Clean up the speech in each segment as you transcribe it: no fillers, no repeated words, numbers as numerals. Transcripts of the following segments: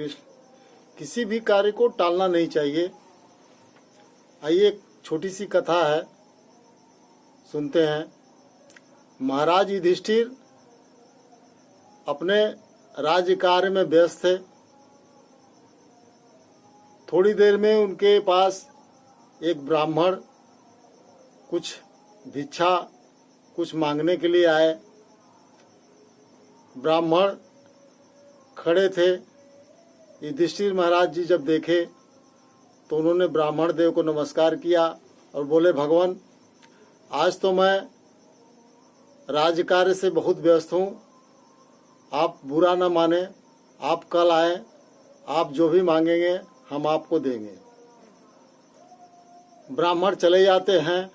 कृष्ण। किसी भी कार्य को टालना नहीं चाहिए। आइए एक छोटी सी कथा है, सुनते हैं। महाराज युधिष्ठिर अपने राज्य कार्य में व्यस्त थे। थोड़ी देर में उनके पास एक ब्राह्मण कुछ भिक्षा कुछ मांगने के लिए आए। ब्राह्मण खड़े थे। युधिष्ठिर महाराज जी जब देखे तो उन्होंने ब्राह्मण देव को नमस्कार किया और बोले, भगवान, आज तो मैं राज्य कार्य से बहुत व्यस्त हूँ, आप बुरा न माने, आप कल आए, आप जो भी मांगेंगे हम आपको देंगे। ब्राह्मण चले जाते हैं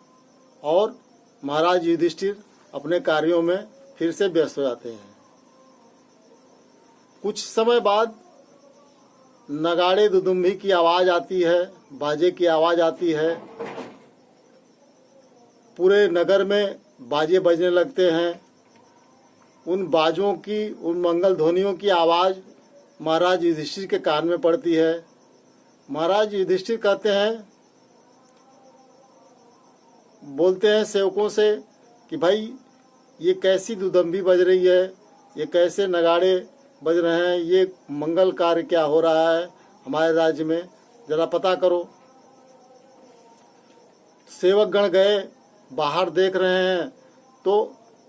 और महाराज युधिष्ठिर अपने कार्यों में फिर से व्यस्त हो जाते हैं। कुछ समय बाद नगाड़े दुदुम्भी की आवाज आती है, बाजे की आवाज आती है। पूरे नगर में बाजे बजने लगते हैं। उन बाजों की, उन मंगल ध्वनियों की आवाज महाराज युधिष्ठिर के कान में पड़ती है। महाराज युधिष्ठिर कहते हैं, बोलते हैं सेवकों से कि भाई ये कैसी दुदम्भी बज रही है, ये कैसे नगाड़े बज रहे हैं, ये मंगल कार्य क्या हो रहा है हमारे राज्य में, जरा पता करो। सेवक गण गए, बाहर देख रहे हैं तो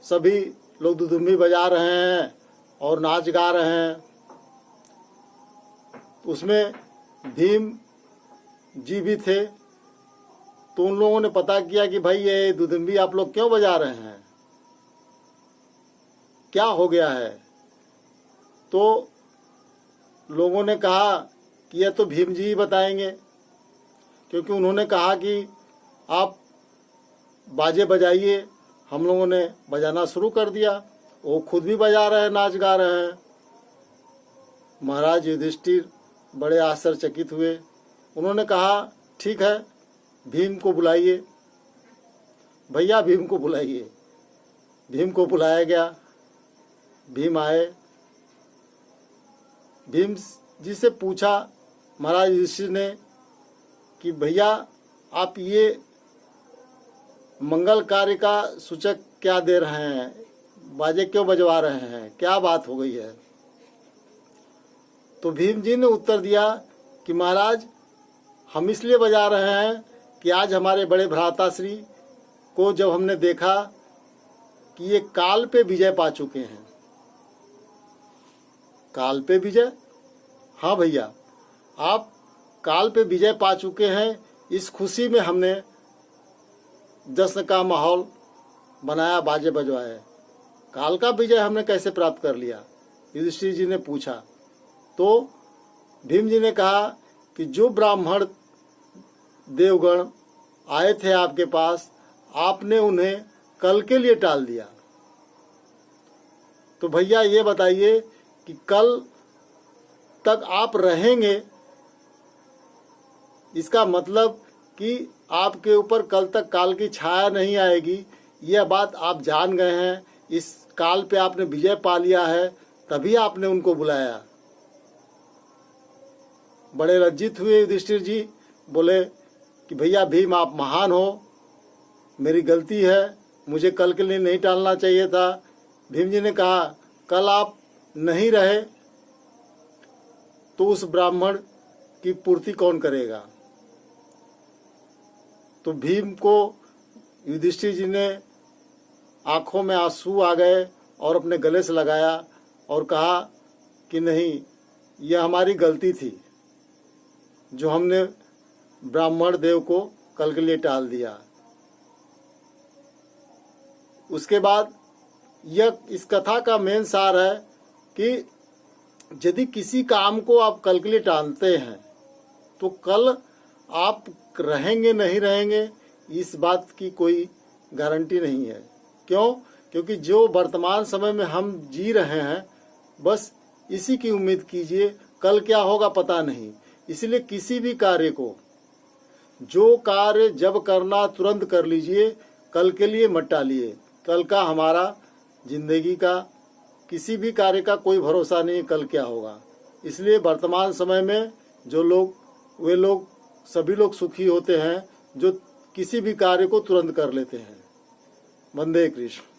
सभी लोग दुदुम्भी बजा रहे हैं और नाच गा रहे हैं। उसमें भीम जी भी थे। तो उन लोगों ने पता किया कि भाई ये दुदुम्भी आप लोग क्यों बजा रहे हैं, क्या हो गया है। तो लोगों ने कहा कि यह तो भीम जी ही बताएंगे, क्योंकि उन्होंने कहा कि आप बाजे बजाइए। हम लोगों ने बजाना शुरू कर दिया, वो खुद भी बजा रहे हैं, नाच गा रहे हैं। महाराज युधिष्ठिर बड़े आश्चर्यचकित हुए। उन्होंने कहा, ठीक है, भीम को बुलाइए, भैया भीम को बुलाइए। भीम को बुलाया गया। भीम आए। भीम जी से पूछा महाराज युधिष्ठिर ने कि भैया आप ये मंगल कार्य का सूचक क्या दे रहे हैं, बाजे क्यों बजवा रहे हैं, क्या बात हो गई है। तो भीम जी ने उत्तर दिया कि महाराज हम इसलिए बजा रहे हैं कि आज हमारे बड़े भ्राताश्री को जब हमने देखा कि ये काल पे विजय पा चुके हैं। काल पे विजय? हाँ भैया, आप काल पे विजय पा चुके हैं। इस खुशी में हमने जश्न का माहौल बनाया, बाजे बजवाए। काल का विजय हमने कैसे प्राप्त कर लिया, युधिष्ठिर जी ने पूछा। तो भीम जी ने कहा कि जो ब्राह्मण देवगण आए थे आपके पास, आपने उन्हें कल के लिए टाल दिया। तो भैया ये बताइए कि कल तक आप रहेंगे, इसका मतलब कि आपके ऊपर कल तक काल की छाया नहीं आएगी, यह बात आप जान गए हैं। इस काल पे आपने विजय पा लिया है, तभी आपने उनको बुलाया। बड़े लज्जित हुए युधिष्ठिर जी। बोले कि भैया भीम, आप महान हो, मेरी गलती है, मुझे कल के लिए नहीं टालना चाहिए था। भीम जी ने कहा, कल आप नहीं रहे तो उस ब्राह्मण की पूर्ति कौन करेगा। तो भीम को युधिष्ठिर जी ने आंखों में आंसू आ गए और अपने गले से लगाया और कहा कि नहीं, यह हमारी गलती थी जो हमने ब्राह्मण देव को कल के लिए टाल दिया। उसके बाद यह इस कथा का मेन सार है कि यदि किसी काम को आप कल के लिए टालते हैं तो कल आप रहेंगे नहीं रहेंगे, इस बात की कोई गारंटी नहीं है। क्यों? क्योंकि जो वर्तमान समय में हम जी रहे हैं, बस इसी की उम्मीद कीजिए, कल क्या होगा पता नहीं। इसलिए किसी भी कार्य को, जो कार्य जब करना तुरंत कर लीजिए, कल के लिए मत टालिए। कल का हमारा जिंदगी का किसी भी कार्य का कोई भरोसा नहीं, कल क्या होगा। इसलिए वर्तमान समय में जो लोग, वे लोग सभी लोग सुखी होते हैं जो किसी भी कार्य को तुरंत कर लेते हैं। वंदे कृष्ण।